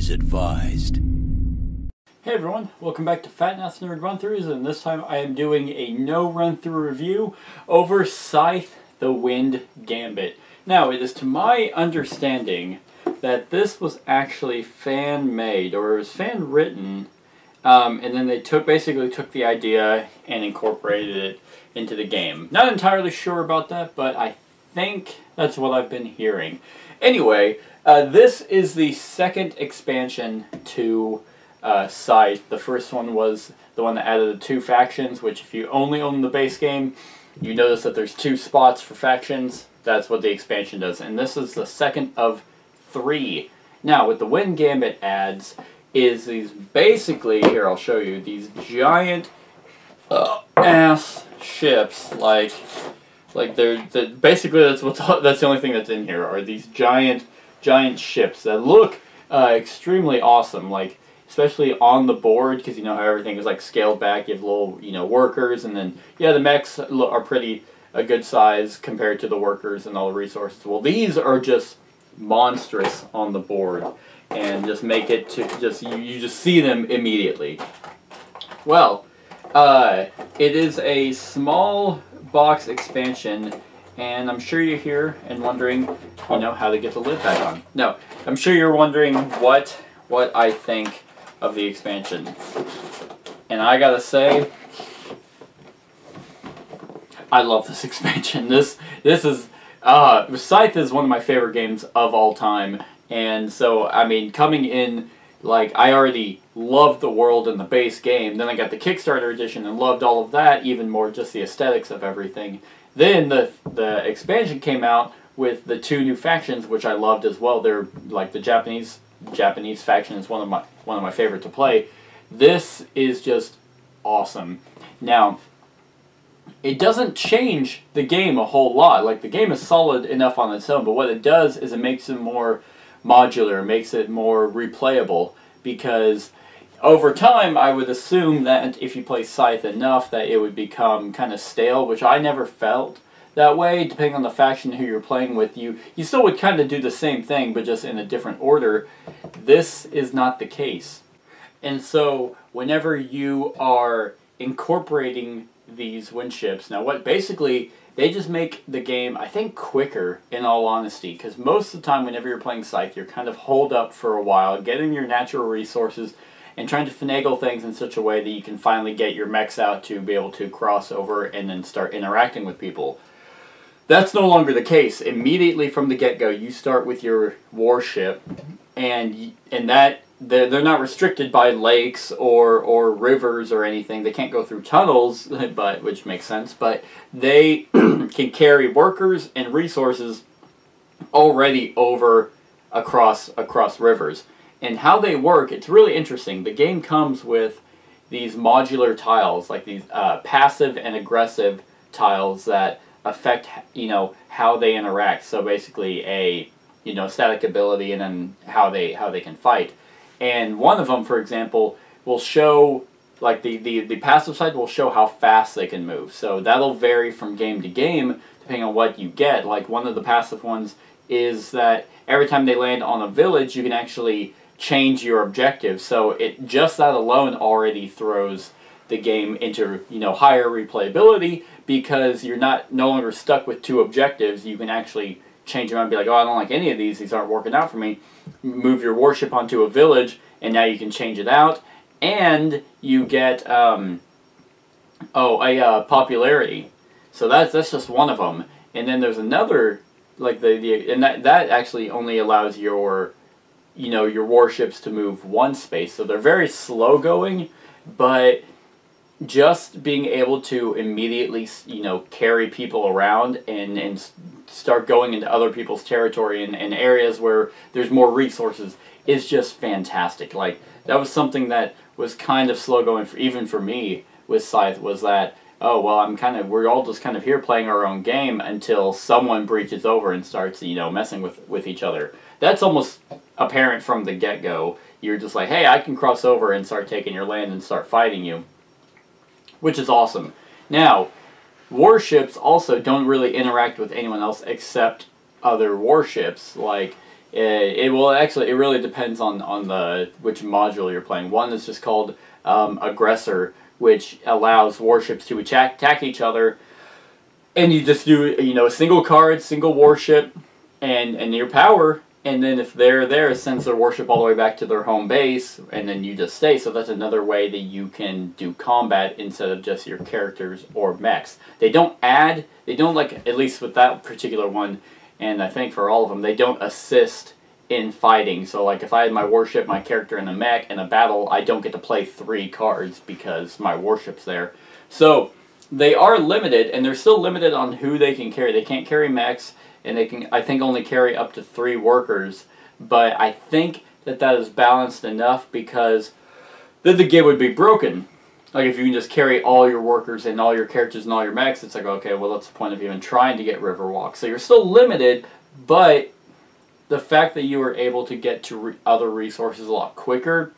is advised. Hey everyone, welcome back to Fat Ass Nerd Run-Throughs, and this time I am doing a no run-through review over Scythe the Wind Gambit. Now, it is to my understanding that this was actually fan-made, or it was fan-written, and then they basically took the idea and incorporated it into the game. Not entirely sure about that, but I think that's what I've been hearing. Anyway, this is the second expansion to Scythe. The first one was the one that added the 2 factions, which if you only own the base game, you notice that there's 2 spots for factions. That's what the expansion does. And this is the second of 3. Now, what the Wind Gambit adds is these basically, here I'll show you, these giant ass ships, like basically that's the only thing that's in here, are these giant ships that look extremely awesome, like especially on the board, because you know how everything is like scaled back. You have little, workers, and then the mechs are pretty a good size compared to the workers and all the resources. Well, these are just monstrous on the board, and just make it to you just see them immediately. Well, it is a small box expansion, and I'm sure you're here and wondering, how to get the lid back on. No, I'm sure you're wondering what I think of the expansion. And I gotta say, I love this expansion. This is Scythe is one of my favorite games of all time, and so I mean, coming in, like, I already loved the world and the base game. Then I got the Kickstarter edition and loved all of that even more, just the aesthetics of everything. Then the expansion came out with the 2 new factions, which I loved as well. They're like the Japanese faction is one of my favorite to play. This is just awesome. Now, it doesn't change the game a whole lot. Like, the game is solid enough on its own, but what it does is it makes it more modular, makes it more replayable, because over time I would assume that if you play Scythe enough that it would become kind of stale, which I never felt that way. Depending on the faction who you're playing with, you still would kind of do the same thing, but just in a different order. This is not the case. And so whenever you are incorporating these wind ships, now basically they just make the game, I think, quicker, in all honesty, because most of the time whenever you're playing Scythe, you're kind of holed up for a while, getting your natural resources and trying to finagle things in such a way that you can finally get your mechs out to be able to cross over and then start interacting with people. That's no longer the case. Immediately from the get-go, you start with your warship, and that they're not restricted by lakes or rivers or anything. They can't go through tunnels, which makes sense, but they can carry workers and resources already over across rivers. And how they work, it's really interesting. The game comes with these modular tiles, like these passive and aggressive tiles that affect, how they interact. So basically a, static ability, and then how they can fight. And one of them, for example, will show, like the passive side will show how fast they can move. So that'll vary from game to game depending on what you get. Like, one of the passive ones is that every time they land on a village, you can actually change your objective. So just that alone already throws the game into, higher replayability, because you're no longer stuck with 2 objectives. You can actually change them out and be like, oh, I don't like any of these aren't working out for me. Move your warship onto a village, and now you can change it out, and you get popularity. So that's just one of them. And then there's another, like and that actually only allows your your warships to move 1 space. So they're very slow going, but just being able to immediately, carry people around and start going into other people's territory and areas where there's more resources is just fantastic. Like, that was something that was kind of slow going even for me with Scythe, was that, oh, well, we're all just kind of here playing our own game until someone breaches over and starts, messing with each other. That's almost apparent from the get-go. You're just like, hey, I can cross over and start taking your land and start fighting you, which is awesome. Now, warships also don't really interact with anyone else except other warships. Like, It will actually. It really depends on the which module you're playing. One is just called Aggressor, which allows warships to attack each other, and you just do a single card, single warship, and your power. And then if they're there, it sends their warship all the way back to their home base, and then you just stay. So that's another way that you can do combat instead of just your characters or mechs. They don't like, at least with that particular one, and I think for all of them, they don't assist in fighting. So like if I had my warship, my character, and a mech in a battle, I don't get to play 3 cards because my warship's there. So they are limited, and they're still limited on who they can carry. They can't carry mechs, and they can, I think, only carry up to 3 workers. But I think that is balanced enough because then the game would be broken. Like if you can just carry all your workers and all your characters and all your mechs, it's like, okay, well, what's the point of even trying to get Riverwalk? So you're still limited, but the fact that you are able to get to other resources a lot quicker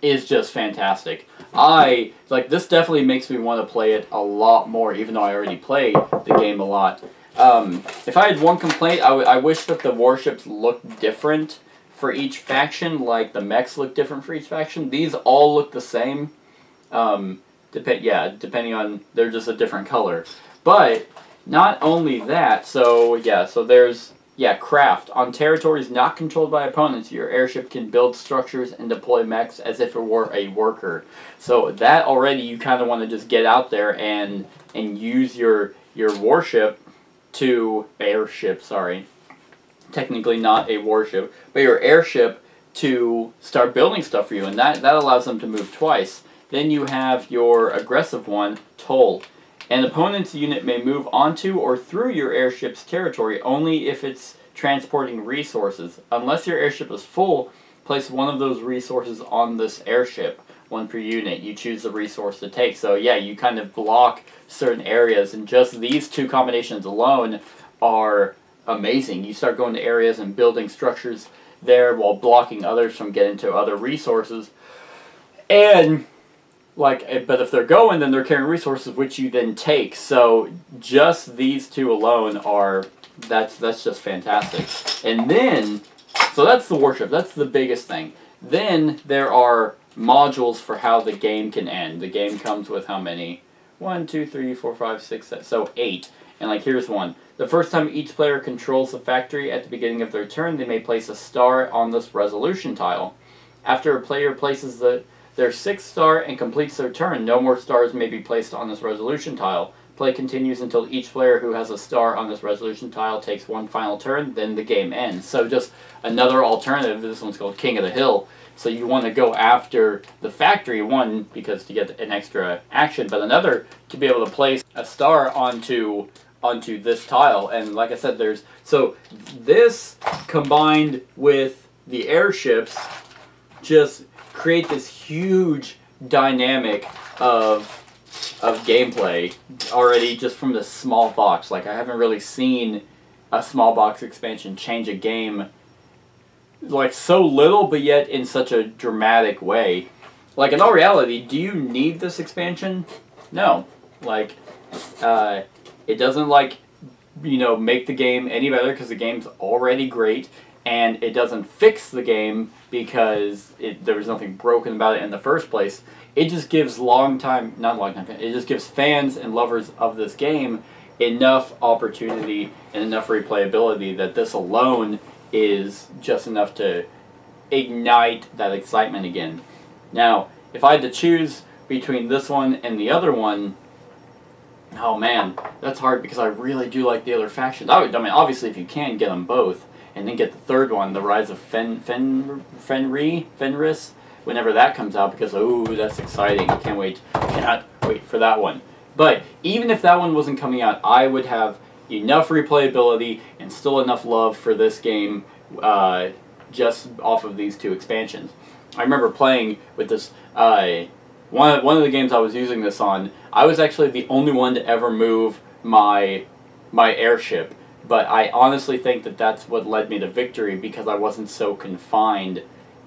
is just fantastic. This definitely makes me want to play it a lot more, even though I already play the game a lot. If I had one complaint, I wish that the warships looked different for each faction, like the mechs look different for each faction. These all look the same. Depending on, they're just a different color. But not only that, so there's craft. On territories not controlled by opponents, your airship can build structures and deploy mechs as if it were a worker. So that already, you kind of want to just get out there and use your warship to technically not a warship, but your airship to start building stuff for you, and that allows them to move twice. Then you have your aggressive one, Toll. An opponent's unit may move onto or through your airship's territory only if it's transporting resources. Unless your airship is full, place one of those resources on this airship, 1 per unit. You choose the resource to take. So yeah, you kind of block certain areas, and just these 2 combinations alone are amazing. You start going to areas and building structures there while blocking others from getting to other resources. And but if they're going, then they're carrying resources which you then take. So just these 2 alone that's just fantastic. And then, so that's the warship. That's the biggest thing. Then there are modules for how the game can end. The game comes with how many? 1, 2, 3, 4, 5, 6, 7, so 8. And here's one. The first time each player controls the factory at the beginning of their turn, they may place a star on this resolution tile. After a player places their 6th star and completes their turn, no more stars may be placed on this resolution tile. Play continues until each player who has a star on this resolution tile takes one final turn, then the game ends. So just another alternative. This one's called King of the Hill. So you want to go after the factory, one, because to get an extra action, but another, to be able to place a star onto this tile. And like I said, so this combined with the airships just create this huge dynamic of gameplay already just from this small box. Like, I haven't really seen a small box expansion change a game like so little, but yet in such a dramatic way. Like, in all reality, do you need this expansion? No. Like, it doesn't, like, make the game any better because the game's already great, and it doesn't fix the game because there was nothing broken about it in the first place. It just gives it just gives fans and lovers of this game enough opportunity and enough replayability that this alone is just enough to ignite that excitement again. Now, if I had to choose between this one and the other one, oh man, that's hard because I really do like the other factions. I mean, obviously, if you can, get them both, and then get the third one, The Rise of Fenris, whenever that comes out, because, oh, that's exciting. I can't wait. Cannot wait for that one. But even if that one wasn't coming out, I would have enough replayability and still enough love for this game just off of these 2 expansions. I remember playing with this, one of the games I was using this on, I was actually the only one to ever move my airship, but I honestly think that that's what led me to victory because I wasn't so confined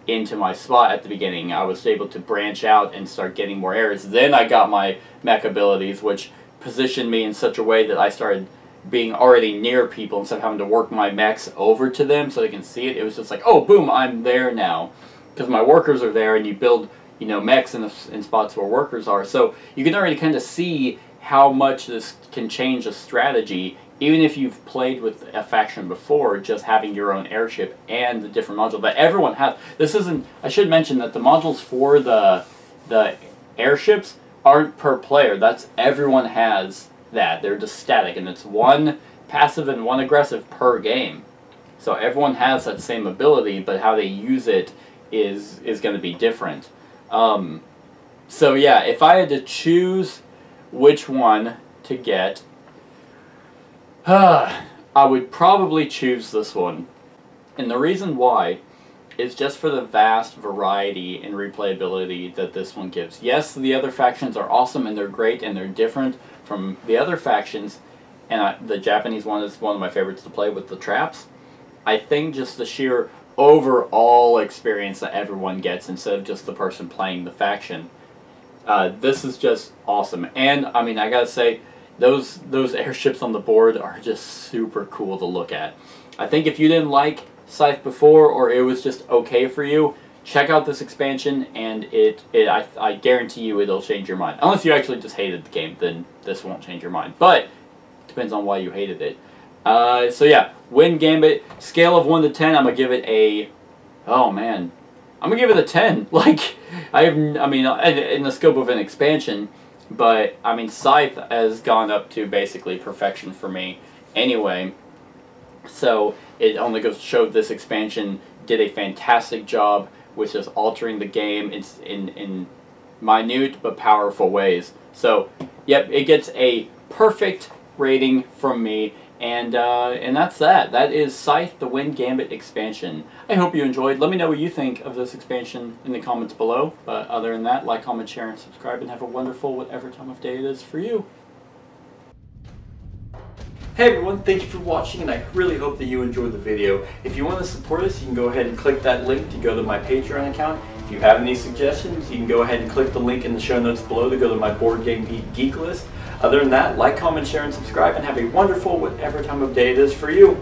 into my spot at the beginning. I was able to branch out and start getting more areas. Then I got my mech abilities, which positioned me in such a way that I started being already near people instead of having to work my mechs over to them so they can see it. It was just like, oh, boom, I'm there now. Because my workers are there, and you build, you know, mechs in spots where workers are. So you can already kind of see how much this can change a strategy, even if you've played with a faction before, just having your own airship and the different modules that everyone has. This isn't, I should mention that the modules for the airships aren't per player. That's, everyone has that. They're just static, and it's one passive and one aggressive per game. So everyone has that same ability, but how they use it is going to be different. So yeah, if I had to choose which one to get, I would probably choose this one. And the reason why is just for the vast variety and replayability that this one gives. Yes, the other factions are awesome and they're great and they're different from the other factions, and the Japanese one is one of my favorites to play with the traps. I think just the sheer overall experience that everyone gets instead of just the person playing the faction. This is just awesome. And I mean, I gotta say, those airships on the board are just super cool to look at. I think if you didn't like Scythe before, or it was just okay for you, check out this expansion, and I guarantee you it'll change your mind. Unless you actually just hated the game, then this won't change your mind. But it depends on why you hated it. So yeah, win Gambit. Scale of 1 to 10, I'm gonna give it a, oh man, I'm gonna give it a 10. Like, I mean, in the scope of an expansion, but I mean, Scythe has gone up to basically perfection for me anyway. So it only goes to show this expansion did a fantastic job with just altering the game in minute but powerful ways. So yep, it gets a perfect rating from me. And that's that. That is Scythe, the Win Gambit expansion. I hope you enjoyed. Let me know what you think of this expansion in the comments below. But other than that, like, comment, share, and subscribe, and have a wonderful whatever time of day it is for you. Hey everyone, thank you for watching, and I really hope that you enjoyed the video. If you want to support us, you can go ahead and click that link to go to my Patreon account. If you have any suggestions, you can go ahead and click the link in the show notes below to go to my Board Game Geek list. Other than that, like, comment, share, and subscribe, and have a wonderful whatever time of day it is for you.